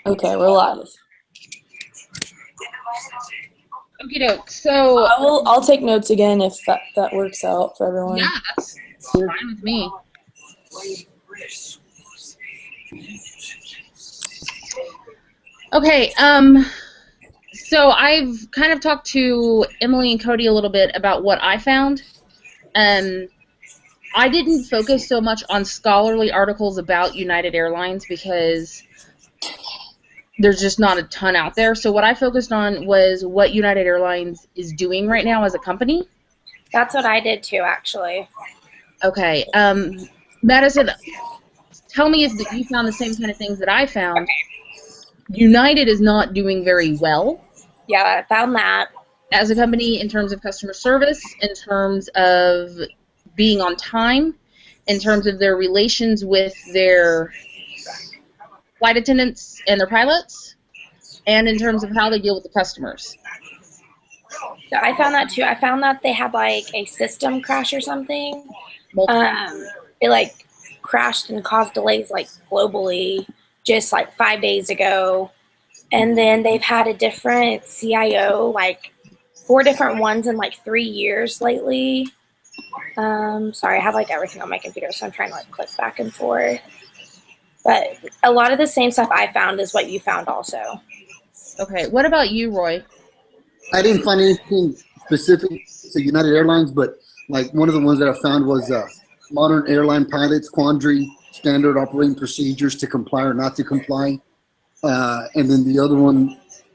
Okay, we're live. Okie doke. So, I'll take notes again if that works out for everyone. yeah, that's fine with me. Okay, so I've kind of talked to Emily and Cody a little bit about what I found. I didn't focus so much on scholarly articles about United Airlines because there's just not a ton out there. So what I focused on was what United Airlines is doing right now as a company. That's what I did too, actually. Okay, Madison, tell me if you found the same kind of things that I found. United is not doing very well Yeah, I found that. as a company in terms of customer service, in terms of being on time, in terms of their relations with their flight attendants and their pilots, and in terms of how they deal with the customers. So I found that too. I found that they had like a system crash or something. It like crashed and caused delays like globally just like 5 days ago. And then they've had a different CIO, like 4 different ones in like 3 years lately. Sorry, I have like everything on my computer, so I'm trying to like click back and forth. But a lot of the same stuff I found is what you found also. Okay, what about you, Roy? I didn't find anything specific to United Airlines, but like one of the ones that I found was modern airline pilots quandary, standard operating procedures to comply or not to comply. And then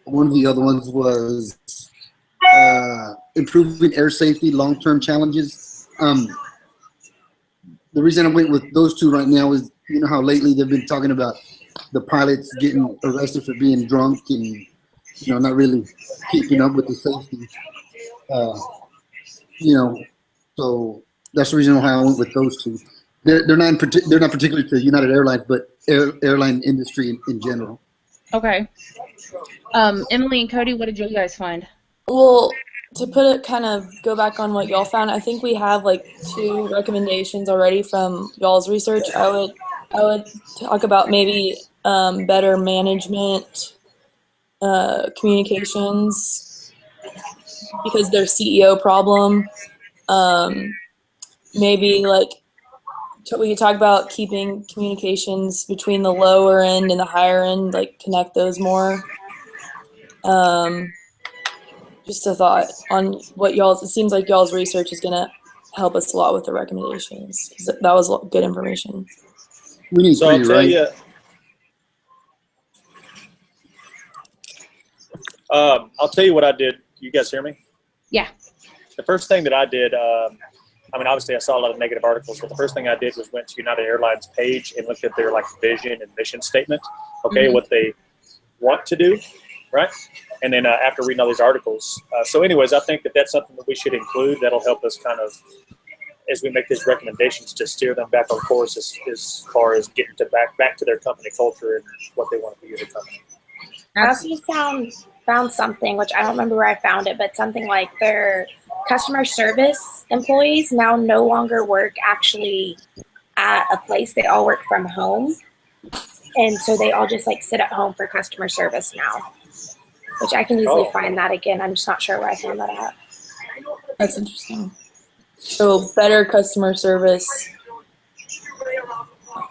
one of the other ones was improving air safety, long-term challenges. The reason I went with those two right now is, you know how lately they've been talking about the pilots getting arrested for being drunk and, you know, not really keeping up with the safety. Uh, you know, so that's the reason why I went with those two. They're not particular to United Airlines, but airline industry in general. Okay. Emily and Cody, what did you guys find? Well, to put it kind of go back on what y'all found, I think we have like 2 recommendations already from y'all's research. I would talk about maybe better management, communications because their CEO problem. Maybe like we could talk about keeping communications between the lower end and the higher end, like connect those more. Just a thought on what y'all's. It seems like y'all's research is gonna help us a lot with the recommendations. That was good information. We need So I'll tell right? you. I'll tell you what I did. You guys hear me? Yeah. The first thing that I did, I mean, obviously I saw a lot of negative articles, but the first thing I did was went to United Airlines page and looked at their like vision and mission statement. Okay, what they want to do, right? And then after reading all these articles, so anyways, I think that that's something that we should include. That'll help us kind of as we make these recommendations to steer them back on course as far as getting to back to their company culture and what they want to be as a company. I also found something, which I don't remember where I found it, but something like their customer service employees now no longer work actually at a place. They all work from home. And so they all just like sit at home for customer service now, which I can easily find that again. I'm just not sure where I found that at. That's interesting. So better customer service.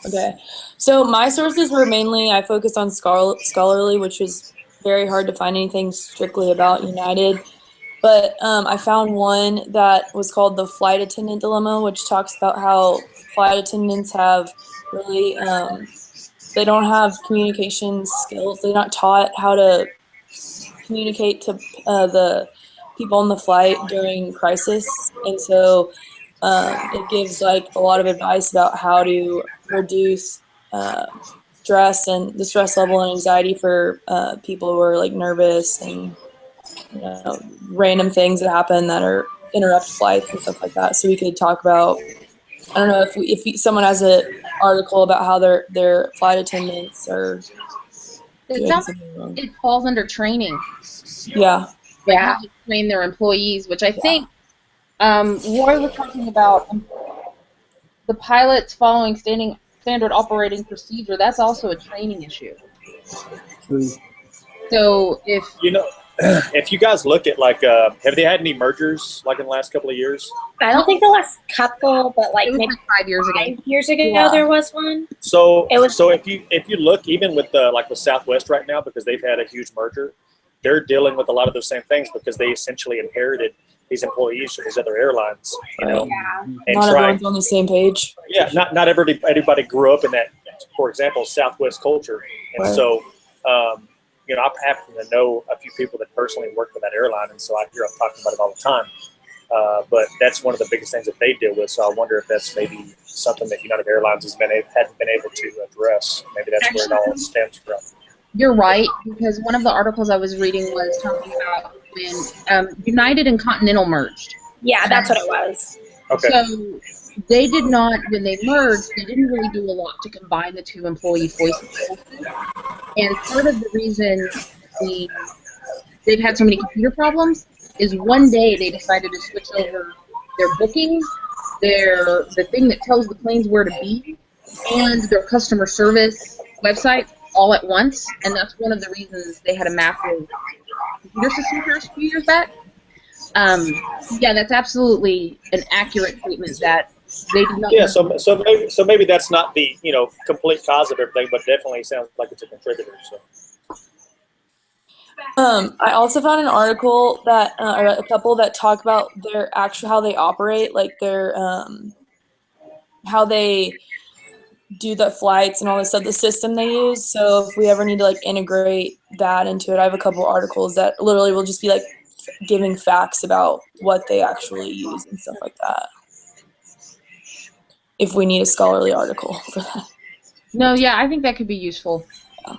Okay. So my sources were mainly, I focused on scholarly, which was very hard to find anything strictly about United. But I found one that was called The Flight Attendant Dilemma, which talks about how flight attendants have really, they don't have communication skills. They're not taught how to communicate to the people on the flight during crisis. And so it gives like a lot of advice about how to reduce stress and the stress level and anxiety for people who are like nervous and random things that happen that are interrupt flights and stuff like that. So we could talk about, I don't know if someone has an article about how their flight attendants are. It sounds like it falls under training. Yeah. Yeah. To train their employees, which I think Roy was talking about the pilots following standard operating procedure. That's also a training issue. True. So if You know, if you guys look at like, have they had any mergers like in the last couple of years? I don't think the last couple, but like it was maybe like 5 years ago. 5 years ago Yeah. there was one. So, It was- so if you look even with like with Southwest right now, because they've had a huge merger, they're dealing with a lot of those same things because they essentially inherited these employees from these other airlines, you know, Yeah. and Not trying. everyone's on the same page. Yeah, not everybody grew up in that, for example, Southwest culture, and Right. so. You know, I happen to know a few people that personally work for that airline, and so I hear them talking about it all the time. But that's one of the biggest things that they deal with. So I wonder if that's maybe something that United Airlines hadn't been able to address. Maybe that's where it all stems from. You're right, because one of the articles I was reading was talking about when United and Continental merged. Yeah, that's what it was. Okay. So they did not, when they merged, they didn't really do a lot to combine the two employee voices. And part of the reason they've had so many computer problems is one day they decided to switch over their booking, the thing that tells the planes where to be, and their customer service website all at once. And that's one of the reasons they had a massive computer system crash a few years back. Yeah, that's absolutely an accurate statement that they did not. Yeah. So maybe that's not the complete cause of everything, but definitely sounds like it's a contributor. So. I also found an article that, or a couple that talk about their actual how they operate, like their how they do the flights and all this stuff, the system they use. So if we ever need to like integrate that into it, I have a couple articles that literally will just be like giving facts about what they actually use and stuff like that. If we need a scholarly article for that. No, yeah, I think that could be useful.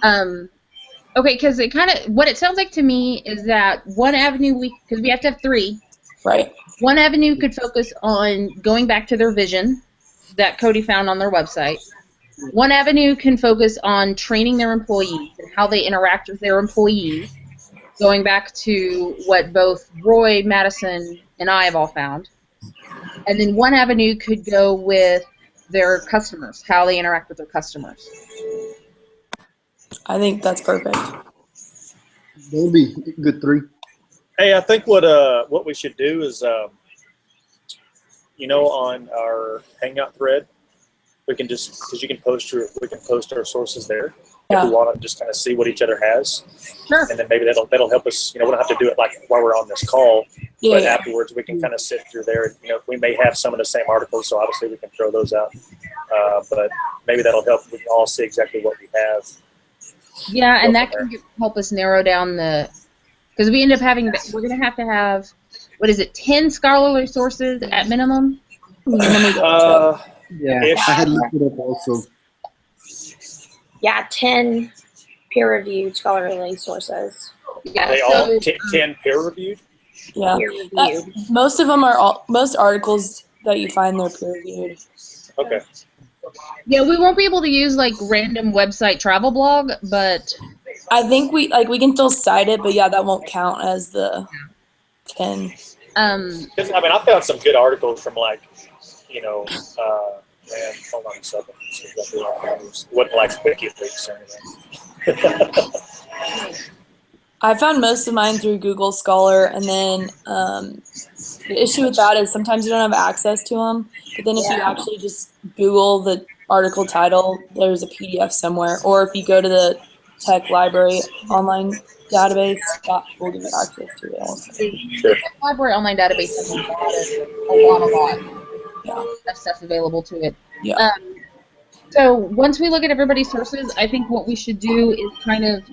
Okay, because it kind of, what it sounds like to me is that one avenue because we have to have three. Right. One avenue could focus on going back to their vision that Cody found on their website. One avenue can focus on training their employees and how they interact with their employees, going back to what both Roy, Madison, and I have all found. And then one avenue could go with their customers, how they interact with their customers. I think that's perfect. That would be a good 3. Hey, I think what we should do is, on our Hangout thread, we can just because we can post our sources there. Yeah. If we want to just kind of see what each other has, Sure. and then maybe that'll help us. We don't have to do it like while we're on this call, Yeah. but Yeah. afterwards we can kind of sit through there. We may have some of the same articles, so obviously we can throw those out. But maybe that'll help. We can all see exactly what we have. Yeah, and Go that from can help us narrow down because we end up we're going to have, 10 scholarly sources at minimum? Let me double check. Yeah, Ish. I had looked it up also. Yeah, 10 peer-reviewed scholarly sources. Yeah, They all 10 peer reviewed. Yeah. Peer-reviewed. Most of them most articles that you find they're peer reviewed. Okay. yeah, we won't be able to use like random website travel blog, but I think we can still cite it, but yeah, that won't count as the 10. Because I found some good articles from man, hold on a second. It wasn't like WikiLeaks or anything. I found most of mine through Google Scholar, and then the issue with that is sometimes you don't have access to them. But then if you actually just Google the article title, there's a PDF somewhere. Or if you go to the Tech Library online database, that will give you access to it also. Sure. the library online database has a lot Yeah. of stuff available to it. Yeah. So once we look at everybody's sources, I think what we should do is kind of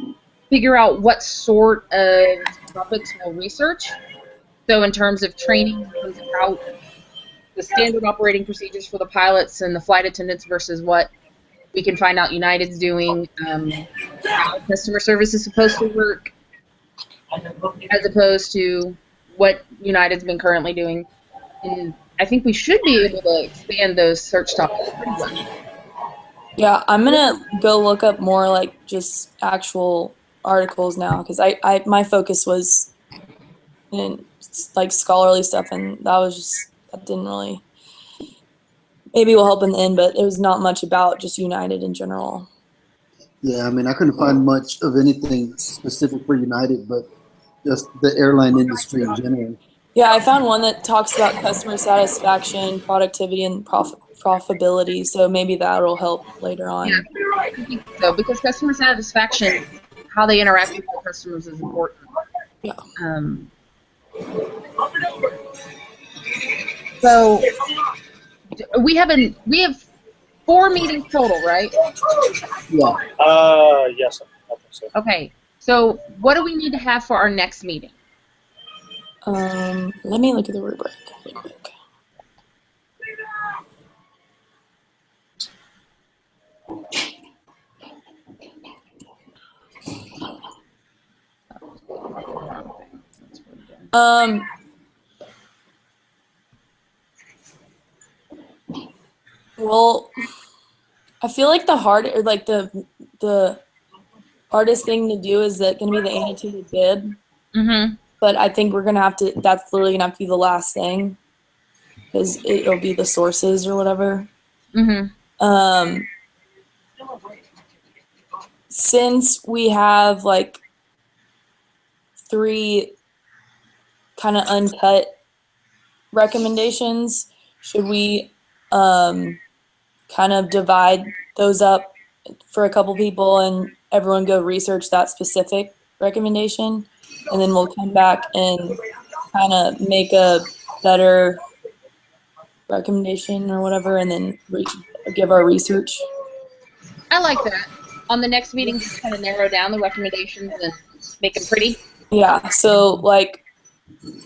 figure out what sort of topics we'll research. So in terms of training, in terms of how the standard operating procedures for the pilots and the flight attendants versus what we can find out United's doing, how customer service is supposed to work, as opposed to what United's been currently doing. And I think we should be able to expand those search topics pretty well. Yeah, I'm gonna go look up more like just actual articles now because I my focus was in like scholarly stuff, and that didn't really, maybe will help in the end, but it was not much about just United in general. Yeah, I mean, I couldn't find much of anything specific for United, but just the airline industry in general. Yeah, I found one that talks about customer satisfaction, productivity, and profitability. So maybe that'll help later on. Yeah. I think so, because customer satisfaction, how they interact with their customers is important. Yeah. So we have 4 meetings total, right? Yeah. Yes, I think so. Okay. So what do we need to have for our next meeting? Let me look at the rubric real quick. Well, I feel like the hardest thing to do is going to be the annotated bid. Mm-hmm. But I think we're gonna have to. That's literally gonna have to be the last thing, because it'll be the sources or whatever. Mm-hmm. Since we have like 3 kind of uncut recommendations, should we kind of divide those up for a couple people and everyone go research that specific recommendation, and then we'll come back and kind of make a better recommendation or whatever, and then give our research. I like that. On the next meeting, just kind of narrow down the recommendations and make them pretty. Yeah, so like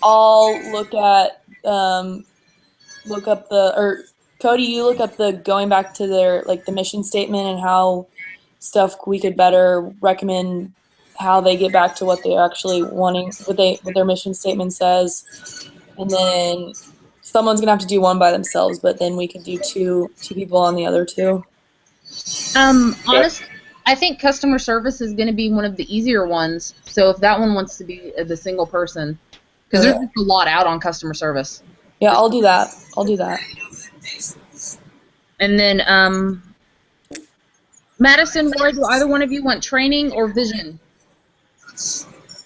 I'll look up Cody, you look up the going back to their like the mission statement and how stuff we could better recommend how they get back to what they're actually wanting, what their mission statement says. And then someone's gonna have to do one by themselves, but then we could do two people on the other 2. Honestly, I think customer service is going to be one of the easier ones. So if that one wants to be the single person, because there's just a lot out on customer service. Yeah, I'll do that. And then, Madison, Roy, do either one of you want training or vision?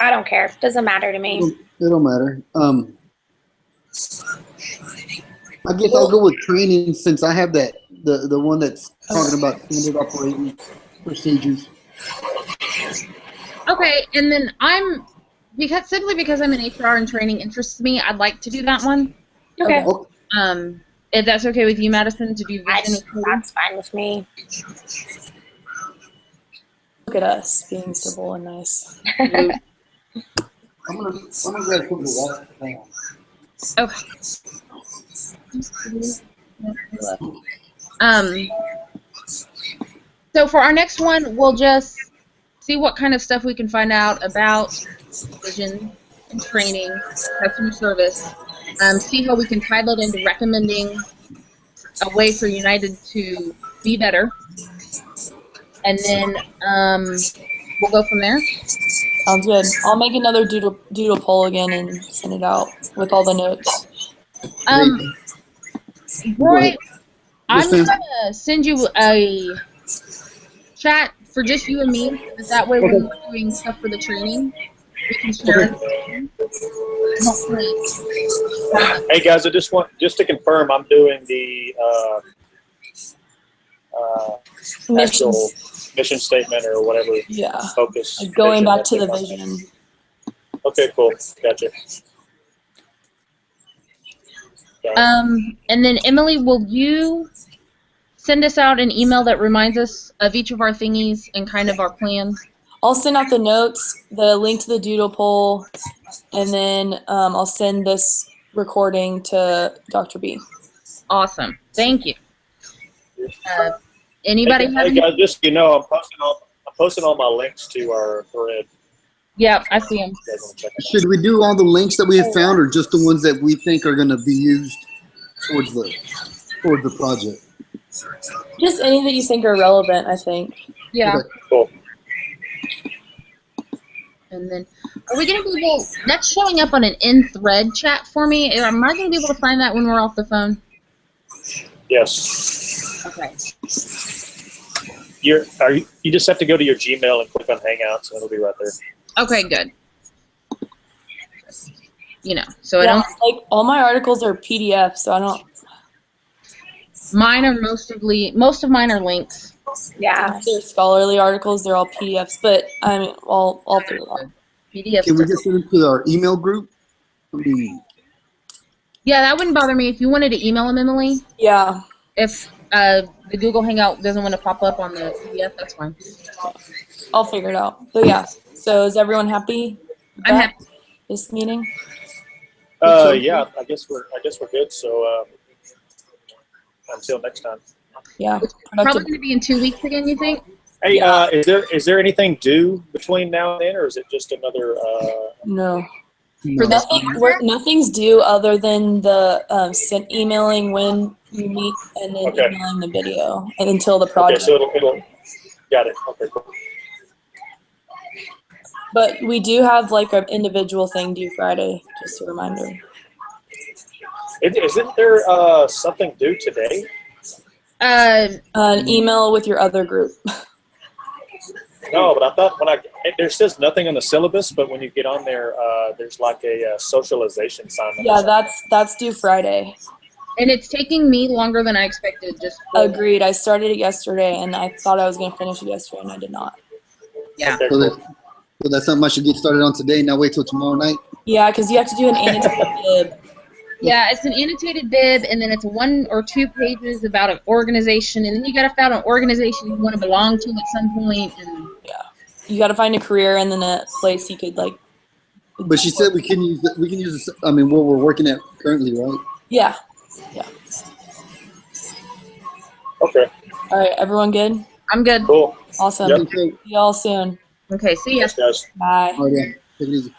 I don't care. Doesn't matter to me. It don't matter. I guess I'll go with training since I have the one that's talking about standard operating procedures. Okay, and then simply because I'm in HR and training interests me, I'd like to do that one. Okay. If that's okay with you, Madison, to do vision. That's fine with me. Look at us being civil and nice. I'm gonna grab quickly that thing. Okay. So for our next one, we'll just see what kind of stuff we can find out about vision and training, customer service. See how we can tie that into recommending a way for United to be better, and then we'll go from there. Sounds good. I'll make another doodle poll again and send it out with all the notes. Roy, I'm gonna send you a chat for just you and me. That way, when we're doing stuff for the training, we can share. Hey guys, I just to confirm, I'm doing the actual mission statement or whatever. Yeah. Focus. Like going back to the vision. Okay, cool. Gotcha. And then Emily, will you send us out an email that reminds us of each of our thingies and kind of our plan? I'll send out the notes, the link to the doodle poll, and then I'll send this recording to Dr. B. Awesome. Thank you. Anybody have any? Guys, just so you know, I'm posting all my links to our thread. Yep, I see them. Should we do all the links that we have found, or just the ones that we think are going to be used towards the project? Just any that you think are relevant, I think. Yeah. Okay. Cool. And then, are we going to be able? That's showing up on an in-thread chat for me. Am I going to be able to find that when we're off the phone? Yes. Okay. you just have to go to your Gmail and click on Hangouts, and it'll be right there. Okay, good. So I Yeah, don't. like all my articles are PDF, so I don't. Mine are most of mine are links. Yeah. If they're scholarly articles, they're all PDFs. But I mean, I'll figure it out. PDFs. Can we just send it to our email group? I mean, Yeah, that wouldn't bother me if you wanted to email them, Emily. Yeah. If the Google Hangout doesn't want to pop up on the PDF, that's fine. I'll figure it out. But yeah. So is everyone happy? with I'm that? happy. This meeting. Yeah, I guess we're good. So until next time. Yeah. Probably Productive. going to be in 2 weeks again, you think? Hey, Yeah. is there anything due between now and then, or is it just another? No. For this Nothing's due other than the emailing when you meet and then Okay. emailing the video and until the Okay, project. so it'll got it. Okay, cool. But we do have like an individual thing due Friday, just a reminder. Isn't there something due today? An email with your other group. No, but I thought there says nothing on the syllabus, but when you get on there, there's like a socialization assignment. Yeah, that's due Friday. And it's taking me longer than I expected. Agreed. I started it yesterday, and I thought I was going to finish it yesterday, and I did not. Yeah. Okay, so, cool. that's something I should get started on today, not wait till tomorrow night. Yeah, because you have to do an annotated bib. Yeah, it's an annotated bib, and then it's 1 or 2 pages about an organization, and then you got to find an organization you want to belong to at some point. And You got to find a career and then a place you could like. But she said we can use this, I mean, what we're working at currently, right? Yeah. Okay, All right. Everyone good? I'm good. cool. Awesome. Yep. Okay. See y'all soon. Okay, see ya. Thanks, guys. Bye. All right, yeah. Take it easy.